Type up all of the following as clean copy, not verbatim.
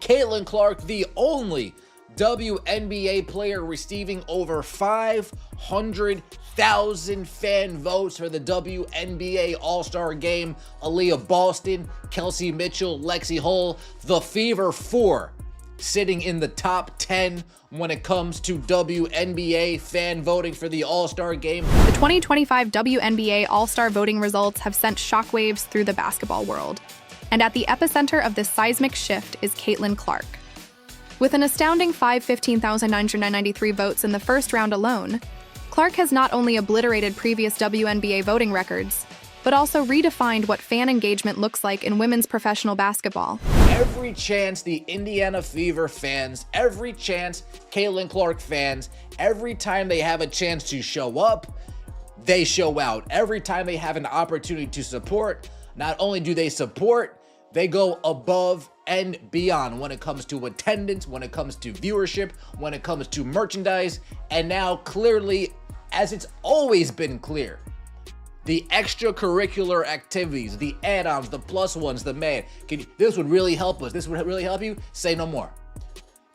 Caitlin Clark, the only WNBA player receiving over 500,000 fan votes for the WNBA All-Star Game. Aaliyah Boston, Kelsey Mitchell, Lexi Hull, the Fever 4, sitting in the top 10 when it comes to WNBA fan voting for the All-Star Game. The 2025 WNBA All-Star voting results have sent shockwaves through the basketball world. And at the epicenter of this seismic shift is Caitlin Clark. With an astounding 515,993 votes in the first round alone, Clark has not only obliterated previous WNBA voting records, but also redefined what fan engagement looks like in women's professional basketball. Every chance the Indiana Fever fans, every chance Caitlin Clark fans, every time they have a chance to show up, they show out. Every time they have an opportunity to support, not only do they support, they go above and beyond when it comes to attendance, when it comes to viewership, when it comes to merchandise, and now clearly, as it's always been clear, the extracurricular activities, the add-ons, the plus ones, this would really help us. This would really help you. Say no more.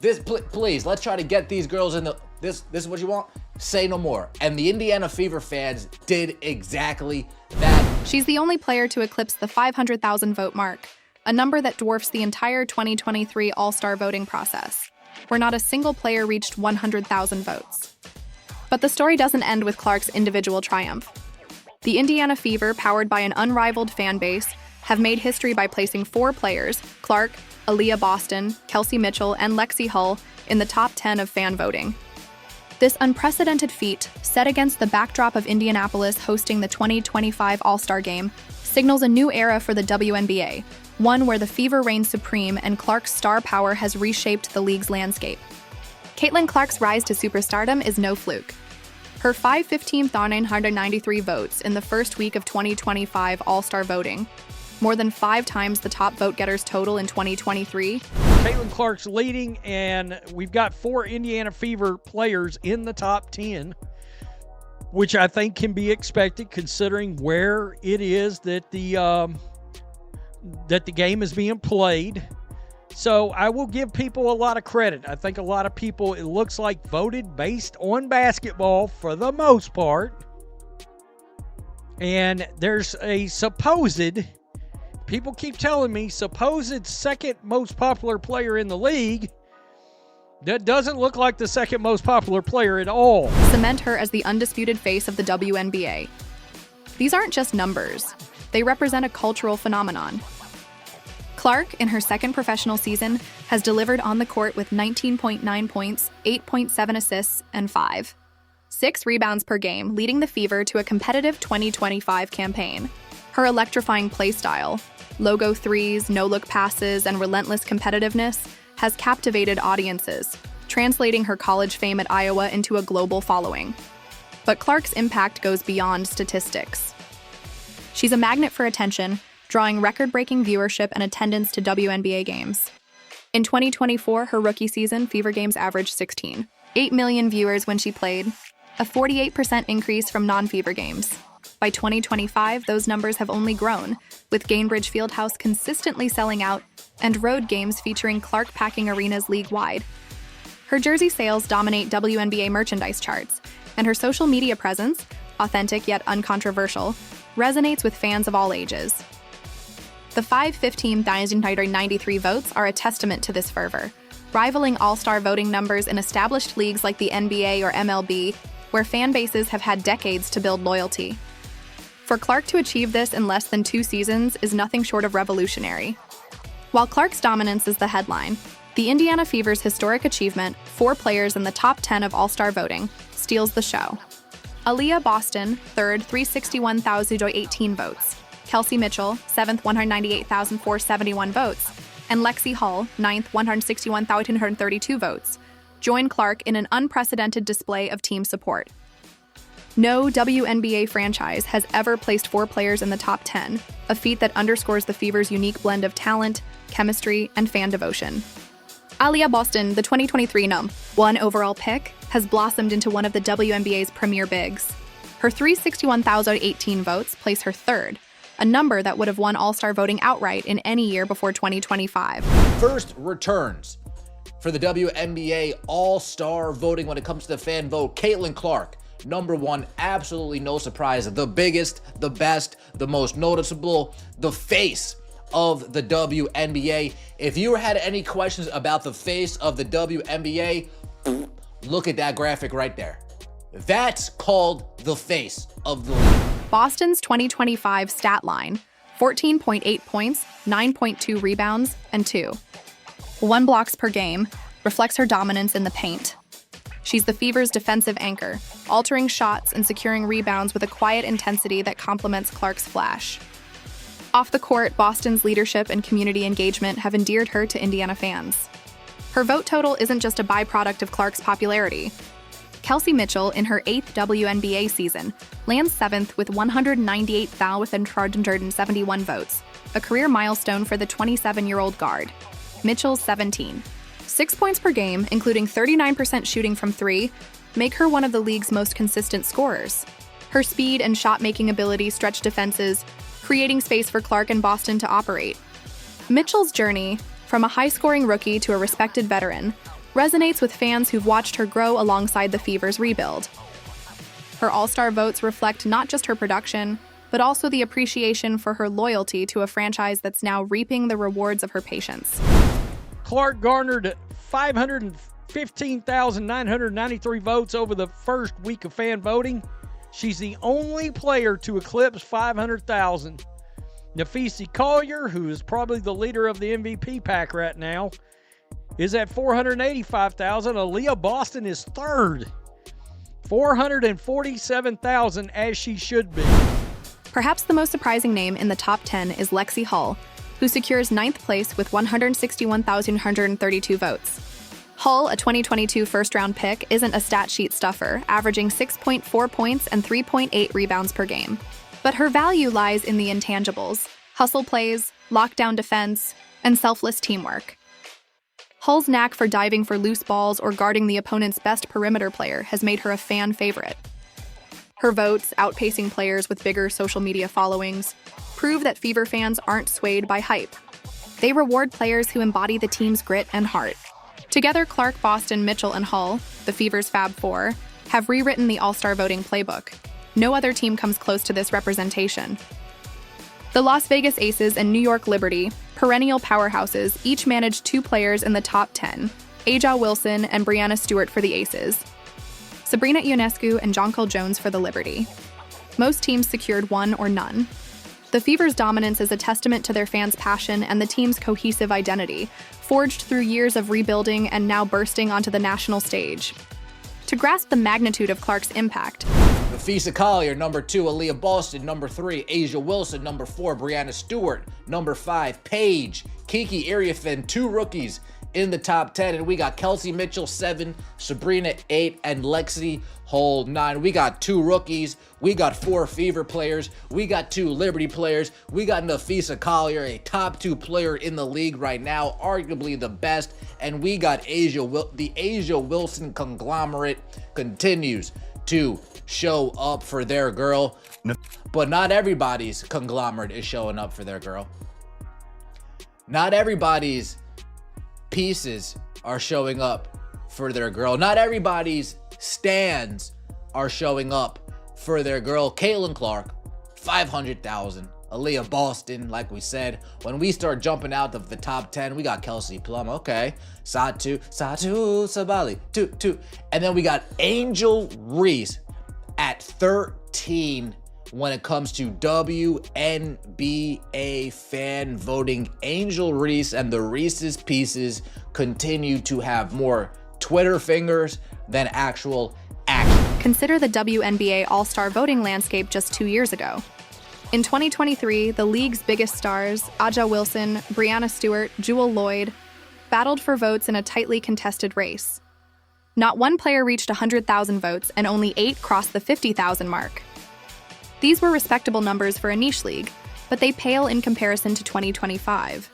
Please, let's try to get these girls in the, this is what you want? Say no more. And the Indiana Fever fans did exactly that. She's the only player to eclipse the 500,000 vote mark, a number that dwarfs the entire 2023 All-Star voting process, where not a single player reached 100,000 votes. But the story doesn't end with Clark's individual triumph. The Indiana Fever, powered by an unrivaled fan base, have made history by placing 4 players, Clark, Aaliyah Boston, Kelsey Mitchell, and Lexi Hull, in the top 10 of fan voting. This unprecedented feat, set against the backdrop of Indianapolis hosting the 2025 All-Star Game, signals a new era for the WNBA, one where the Fever reigns supreme and Clark's star power has reshaped the league's landscape. Caitlin Clark's rise to superstardom is no fluke. Her 515,993 votes in the first week of 2025 All-Star voting, more than 5 times the top vote-getters total in 2023. Caitlin Clark's leading, and we've got 4 Indiana Fever players in the top 10, which I think can be expected considering where it is that the game is being played. So I will give people a lot of credit. I think a lot of people, it looks like, voted based on basketball for the most part. And there's a supposed, people keep telling me, supposed second most popular player in the league that doesn't look like the second most popular player at all. Cement her as the undisputed face of the WNBA. These aren't just numbers. They represent a cultural phenomenon. Clark, in her second professional season, has delivered on the court with 19.9 points, 8.7 assists, and 5.6 rebounds per game, leading the Fever to a competitive 2025 campaign. Her electrifying play style, logo threes, no-look passes, and relentless competitiveness has captivated audiences, translating her college fame at Iowa into a global following. But Clark's impact goes beyond statistics. She's a magnet for attention, drawing record-breaking viewership and attendance to WNBA games. In 2024, her rookie season, Fever games averaged 16.8 million viewers when she played, a 48% increase from non-Fever games. By 2025, those numbers have only grown, with Gainbridge Fieldhouse consistently selling out and road games featuring Clark packing arenas league-wide. Her jersey sales dominate WNBA merchandise charts, and her social media presence, authentic yet uncontroversial, resonates with fans of all ages. The 515,993 votes are a testament to this fervor, rivaling all-star voting numbers in established leagues like the NBA or MLB, where fan bases have had decades to build loyalty. For Clark to achieve this in less than 2 seasons is nothing short of revolutionary. While Clark's dominance is the headline, the Indiana Fever's historic achievement, 4 players in the top 10 of all-star voting, steals the show. Aaliyah Boston, 3rd, 361,018 votes. Kelsey Mitchell, 7th, 198,471 votes, and Lexi Hull, 9th, 161,232 votes, join Clark in an unprecedented display of team support. No WNBA franchise has ever placed 4 players in the top 10, a feat that underscores the Fever's unique blend of talent, chemistry, and fan devotion. Aaliyah Boston, the 2023 #1 overall pick, has blossomed into one of the WNBA's premier bigs. Her 361,018 votes place her 3rd, a number that would have won All-Star voting outright in any year before 2025. First returns for the WNBA All-Star voting when it comes to the fan vote. Caitlin Clark, number one, absolutely no surprise. The biggest, the best, the most noticeable, the face of the WNBA. If you had any questions about the face of the WNBA, look at that graphic right there. That's called the face of the league. Boston's 2025 stat line: 14.8 points, 9.2 rebounds, and 2.1 blocks per game, reflects her dominance in the paint. She's the Fever's defensive anchor, altering shots and securing rebounds with a quiet intensity that complements Clark's flash. Off the court, Boston's leadership and community engagement have endeared her to Indiana fans. Her vote total isn't just a byproduct of Clark's popularity. Kelsey Mitchell, in her 8th WNBA season, lands 7th with 198,371 votes, a career milestone for the 27-year-old guard. Mitchell's 17. 6 points per game, including 39% shooting from 3, make her one of the league's most consistent scorers. Her speed and shot-making ability stretch defenses, creating space for Clark and Boston to operate. Mitchell's journey, from a high-scoring rookie to a respected veteran, resonates with fans who've watched her grow alongside the Fever's rebuild. Her All-Star votes reflect not just her production, but also the appreciation for her loyalty to a franchise that's now reaping the rewards of her patience. Clark garnered 515,993 votes over the first week of fan voting. She's the only player to eclipse 500,000. Nafisi Collier, who is probably the leader of the MVP pack right now, is at 485,000. Aaliyah Boston is third, 447,000, as she should be. Perhaps the most surprising name in the top 10 is Lexi Hull, who secures 9th place with 161,132 votes. Hull, a 2022 first-round pick, isn't a stat sheet stuffer, averaging 6.4 points and 3.8 rebounds per game. But her value lies in the intangibles: hustle plays, lockdown defense, and selfless teamwork. Hull's knack for diving for loose balls or guarding the opponent's best perimeter player has made her a fan favorite. Her votes, outpacing players with bigger social media followings, prove that Fever fans aren't swayed by hype. They reward players who embody the team's grit and heart. Together, Clark, Boston, Mitchell, and Hull, the Fever's Fab Four, have rewritten the All-Star voting playbook. No other team comes close to this representation. The Las Vegas Aces and New York Liberty, perennial powerhouses, each managed 2 players in the top 10, Aja Wilson and Brianna Stewart for the Aces, Sabrina Ionescu and Jonquel Jones for the Liberty. Most teams secured 1 or none. The Fever's dominance is a testament to their fans' passion and the team's cohesive identity, forged through years of rebuilding and now bursting onto the national stage. To grasp the magnitude of Clark's impact, Nafisa Collier, number 2, Aaliyah Boston, number 3, Aja Wilson, number 4, Brianna Stewart, number 5, Paige, Kiki Iriafen, 2 rookies in the top 10, and we got Kelsey Mitchell 7, Sabrina 8, and Lexi Hull 9. We got 2 rookies, we got 4 Fever players, we got 2 Liberty players, we got Nafisa Collier, a top 2 player in the league right now, arguably the best, and we got the Aja Wilson conglomerate continues to show up for their girl. But not everybody's conglomerate is showing up for their girl. Not everybody's pieces are showing up for their girl. Not everybody's stands are showing up for their girl. Caitlin Clark, 500,000. Aaliyah Boston, like we said. When we start jumping out of the top 10, we got Kelsey Plum, okay. Satu Sabali, 2. And then we got Angel Reese at 13 when it comes to WNBA fan voting. Angel Reese and the Reese's Pieces continue to have more Twitter fingers than actual action. consider the WNBA All-Star voting landscape just 2 years ago. In 2023, the league's biggest stars, Aja Wilson, Brianna Stewart, Jewel Lloyd, battled for votes in a tightly contested race. Not one player reached 100,000 votes, and only 8 crossed the 50,000 mark. These were respectable numbers for a niche league, but they pale in comparison to 2025.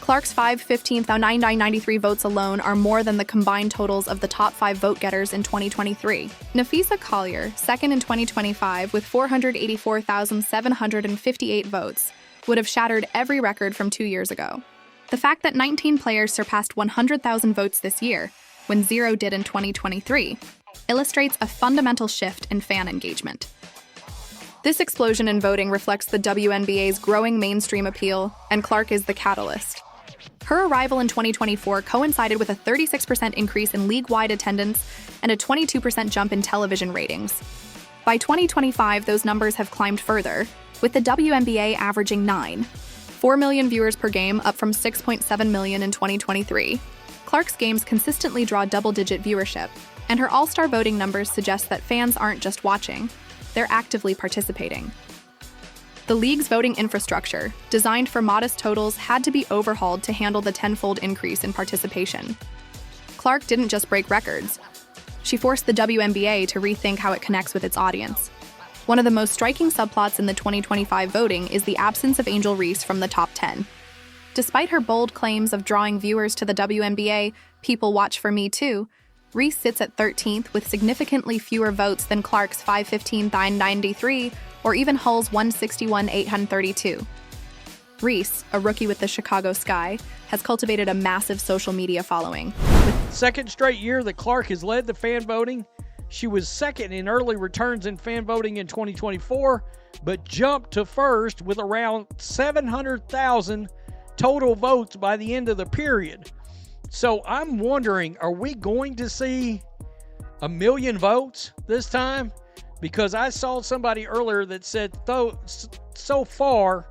Clark's 515,993 votes alone are more than the combined totals of the top 5 vote-getters in 2023. Nafisa Collier, second in 2025 with 484,758 votes, would have shattered every record from 2 years ago. The fact that 19 players surpassed 100,000 votes this year, when 0 did in 2023, illustrates a fundamental shift in fan engagement. This explosion in voting reflects the WNBA's growing mainstream appeal, and Clark is the catalyst. Her arrival in 2024 coincided with a 36% increase in league-wide attendance and a 22% jump in television ratings. By 2025, those numbers have climbed further, with the WNBA averaging 4 million viewers per game, up from 6.7 million in 2023. Clark's games consistently draw double-digit viewership, and her all-star voting numbers suggest that fans aren't just watching, they're actively participating. The league's voting infrastructure, designed for modest totals, had to be overhauled to handle the tenfold increase in participation. Clark didn't just break records. She forced the WNBA to rethink how it connects with its audience. One of the most striking subplots in the 2025 voting is the absence of Angel Reese from the top 10. Despite her bold claims of drawing viewers to the WNBA, people watch for me too, Reese sits at 13th with significantly fewer votes than Clark's 515,993 or even Hull's 161,832. Reese, a rookie with the Chicago Sky, has cultivated a massive social media following. Second straight year that Clark has led the fan voting. She was second in early returns in fan voting in 2024, but jumped to first with around 700,000 total votes by the end of the period. So I'm wondering, are we going to see 1 million votes this time? Because I saw somebody earlier that said, so far,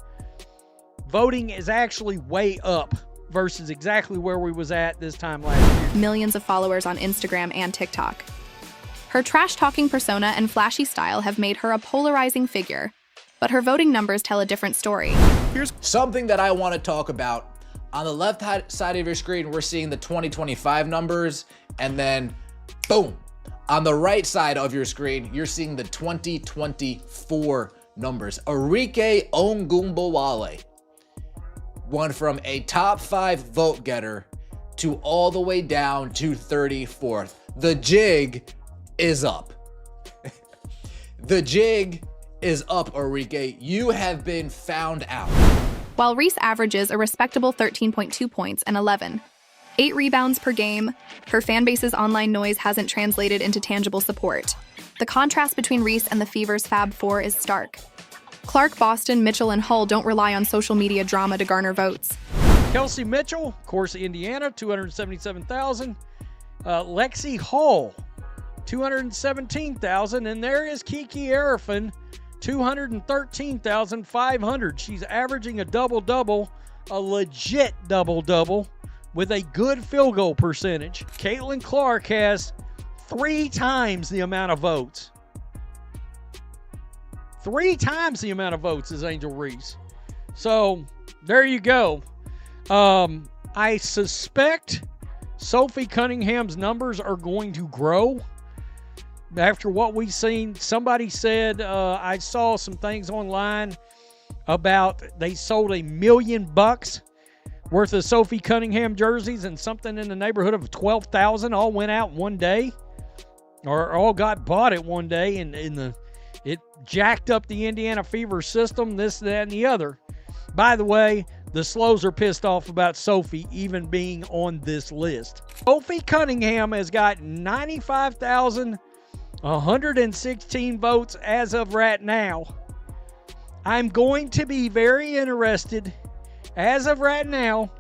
voting is actually way up versus exactly where we was at this time last year. Millions of followers on Instagram and TikTok. Her trash-talking persona and flashy style have made her a polarizing figure, but her voting numbers tell a different story. Here's something that I want to talk about. On the left side of your screen, we're seeing the 2025 numbers, and then boom. On the right side of your screen, you're seeing the 2024 numbers. Arike Ongumbowale went from a top 5 vote getter to all the way down to 34th. The jig is up. The jig is up, Arike. You have been found out. While Reese averages a respectable 13.2 points and 8 rebounds per game, her fanbase's online noise hasn't translated into tangible support. The contrast between Reese and the Fever's Fab Four is stark. Clark, Boston, Mitchell, and Hull don't rely on social media drama to garner votes. Kelsey Mitchell, of course, Indiana, 277,000. Lexi Hull, 217,000. And there is Kiki Arifin, 213,500. She's averaging a double-double, a legit double-double, with a good field goal percentage. Caitlin Clark has 3 times the amount of votes. 3 times the amount of votes as Angel Reese. So, there you go. I suspect Sophie Cunningham's numbers are going to grow. After what we've seen, somebody said, I saw some things online about they sold $1 million worth of Sophie Cunningham jerseys, and something in the neighborhood of 12,000 all went out one day, or all got bought at one day, and it jacked up the Indiana Fever system, this, that, and the other. By the way, the Slows are pissed off about Sophie even being on this list. Sophie Cunningham has got 95,116 votes as of right now. I'm going to be very interested. As of right now,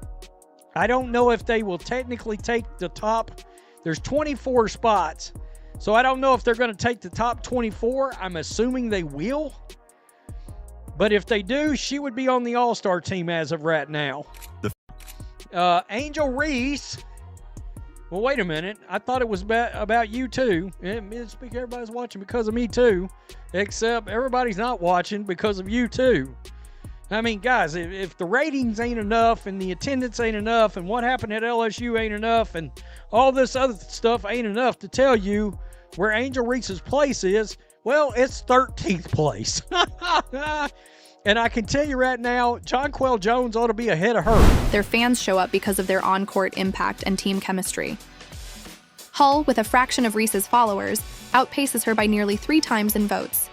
I don't know if they will technically take the top. There's 24 spots. So I don't know if they're going to take the top 24. I'm assuming they will. But if they do, she would be on the All-Star team as of right now. Angel Reese. Well, wait a minute. I thought it was about you too. Everybody's watching because of me too. Except everybody's not watching because of you too. I mean, guys, if the ratings ain't enough and the attendance ain't enough and what happened at LSU ain't enough and all this other stuff ain't enough to tell you where Angel Reese's place is, well, it's 13th place. And I can tell you right now, Jonquel Jones ought to be ahead of her. Their fans show up because of their on-court impact and team chemistry. Hull, with a fraction of Reese's followers, outpaces her by nearly 3 times in votes.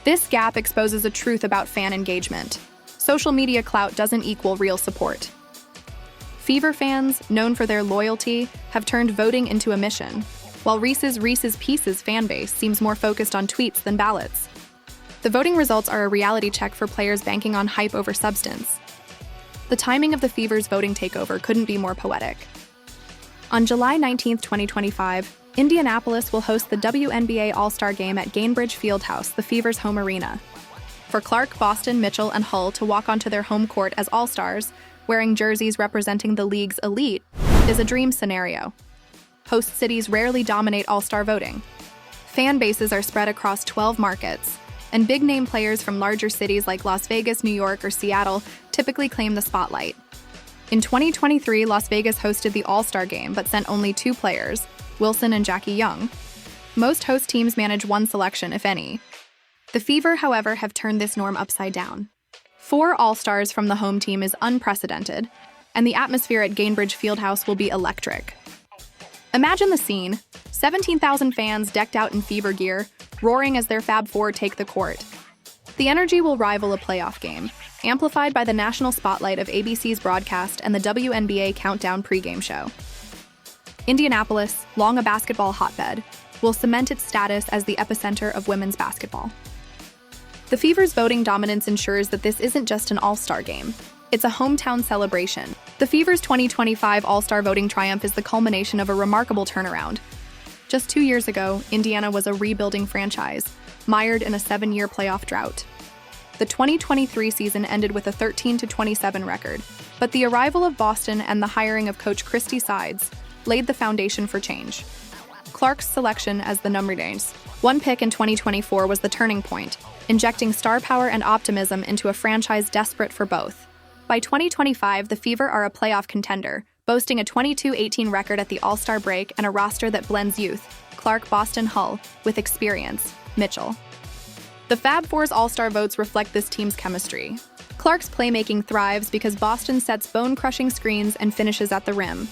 This gap exposes a truth about fan engagement. Social media clout doesn't equal real support. Fever fans, known for their loyalty, have turned voting into a mission, while Reese's Pieces fan base seems more focused on tweets than ballots. The voting results are a reality check for players banking on hype over substance. The timing of the Fever's voting takeover couldn't be more poetic. On July 19, 2025, Indianapolis will host the WNBA All-Star Game at Gainbridge Fieldhouse, the Fever's home arena. For Clark, Boston, Mitchell, and Hull to walk onto their home court as All-Stars, wearing jerseys representing the league's elite, is a dream scenario. Host cities rarely dominate All-Star voting. Fan bases are spread across 12 markets, and big-name players from larger cities like Las Vegas, New York, or Seattle typically claim the spotlight. In 2023, Las Vegas hosted the All-Star Game but sent only 2 players, Wilson and Jackie Young. Most host teams manage 1 selection, if any. The Fever, however, have turned this norm upside down. 4 All-Stars from the home team is unprecedented, and the atmosphere at Gainbridge Fieldhouse will be electric. Imagine the scene: 17,000 fans decked out in Fever gear, roaring as their Fab Four take the court. The energy will rival a playoff game, amplified by the national spotlight of ABC's broadcast and the WNBA Countdown pregame show. Indianapolis, long a basketball hotbed, will cement its status as the epicenter of women's basketball. The Fever's voting dominance ensures that this isn't just an all-star game. It's a hometown celebration. The Fever's 2025 All-Star voting triumph is the culmination of a remarkable turnaround. Just 2 years ago, Indiana was a rebuilding franchise, mired in a 7-year playoff drought. The 2023 season ended with a 13-27 record, but the arrival of Boston and the hiring of coach Christy Sides laid the foundation for change. Clark's selection as the number 1 pick in 2024 was the turning point, injecting star power and optimism into a franchise desperate for both. By 2025, the Fever are a playoff contender, boasting a 22-18 record at the All-Star break and a roster that blends youth, Clark, Boston, Hull, with experience, Mitchell. The Fab Four's All-Star votes reflect this team's chemistry. Clark's playmaking thrives because Boston sets bone-crushing screens and finishes at the rim.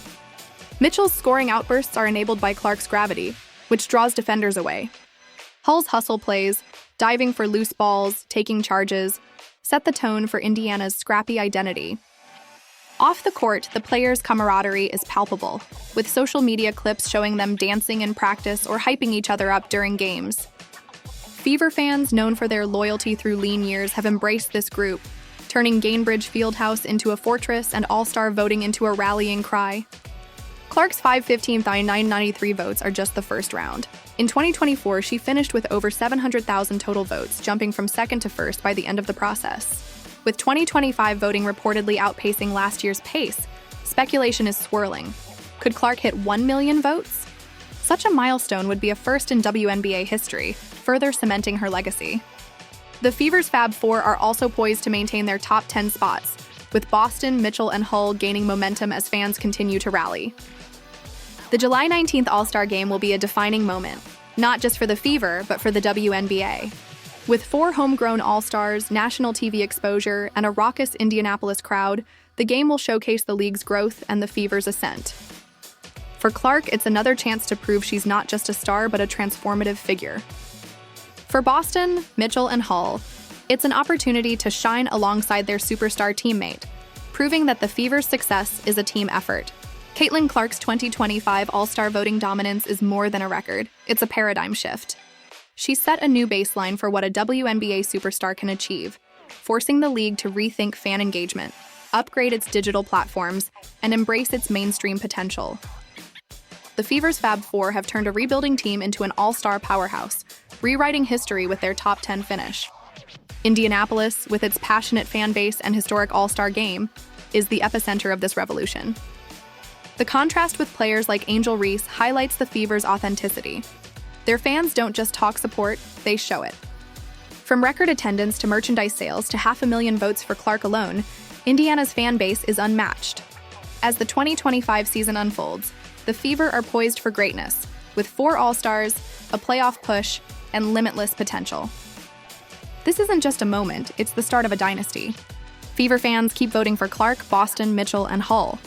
Mitchell's scoring outbursts are enabled by Clark's gravity, which draws defenders away. Hull's hustle plays, diving for loose balls, taking charges, set the tone for Indiana's scrappy identity. Off the court, the players' camaraderie is palpable, with social media clips showing them dancing in practice or hyping each other up during games. Fever fans, known for their loyalty through lean years, have embraced this group, turning Gainbridge Fieldhouse into a fortress and all-star voting into a rallying cry. Clark's 515,993 votes are just the first round. In 2024, she finished with over 700,000 total votes, jumping from second to first by the end of the process. With 2025 voting reportedly outpacing last year's pace, speculation is swirling. Could Clark hit 1 million votes? Such a milestone would be a first in WNBA history, further cementing her legacy. The Fever's Fab Four are also poised to maintain their top 10 spots, with Boston, Mitchell, and Hull gaining momentum as fans continue to rally. The July 19th All-Star Game will be a defining moment, not just for the Fever, but for the WNBA. With 4 homegrown All-Stars, national TV exposure, and a raucous Indianapolis crowd, the game will showcase the league's growth and the Fever's ascent. For Clark, it's another chance to prove she's not just a star, but a transformative figure. For Boston, Mitchell, and Hull, it's an opportunity to shine alongside their superstar teammate, proving that the Fever's success is a team effort. Caitlin Clark's 2025 All-Star voting dominance is more than a record. It's a paradigm shift. She set a new baseline for what a WNBA superstar can achieve, forcing the league to rethink fan engagement, upgrade its digital platforms, and embrace its mainstream potential. The Fever's Fab Four have turned a rebuilding team into an all-star powerhouse, rewriting history with their top 10 finish. Indianapolis, with its passionate fan base and historic all-star game, is the epicenter of this revolution. The contrast with players like Angel Reese highlights the Fever's authenticity. Their fans don't just talk support, they show it. From record attendance to merchandise sales to 500,000 votes for Clark alone, Indiana's fan base is unmatched. As the 2025 season unfolds, the Fever are poised for greatness, with 4 All-Stars, a playoff push, and limitless potential. This isn't just a moment, it's the start of a dynasty. Fever fans keep voting for Clark, Boston, Mitchell, and Hull.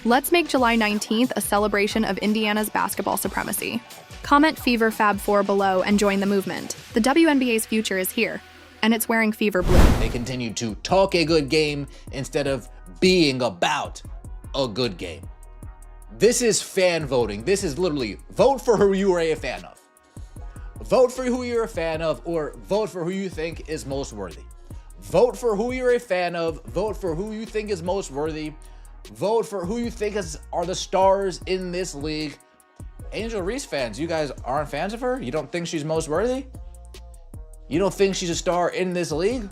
Let's make July 19th a celebration of Indiana's basketball supremacy. Comment Fever Fab 4 below and join the movement. The WNBA's future is here, and it's wearing Fever blue. They continue to talk a good game instead of being about a good game. This is fan voting. This is literally vote for who you are a fan of. Vote for who you're a fan of, or vote for who you think is most worthy. Vote for who you're a fan of. Vote for who you think is most worthy. Vote for who you think are the stars in this league. Angel Reese fans, you guys aren't fans of her? You don't think she's most worthy? You don't think she's a star in this league?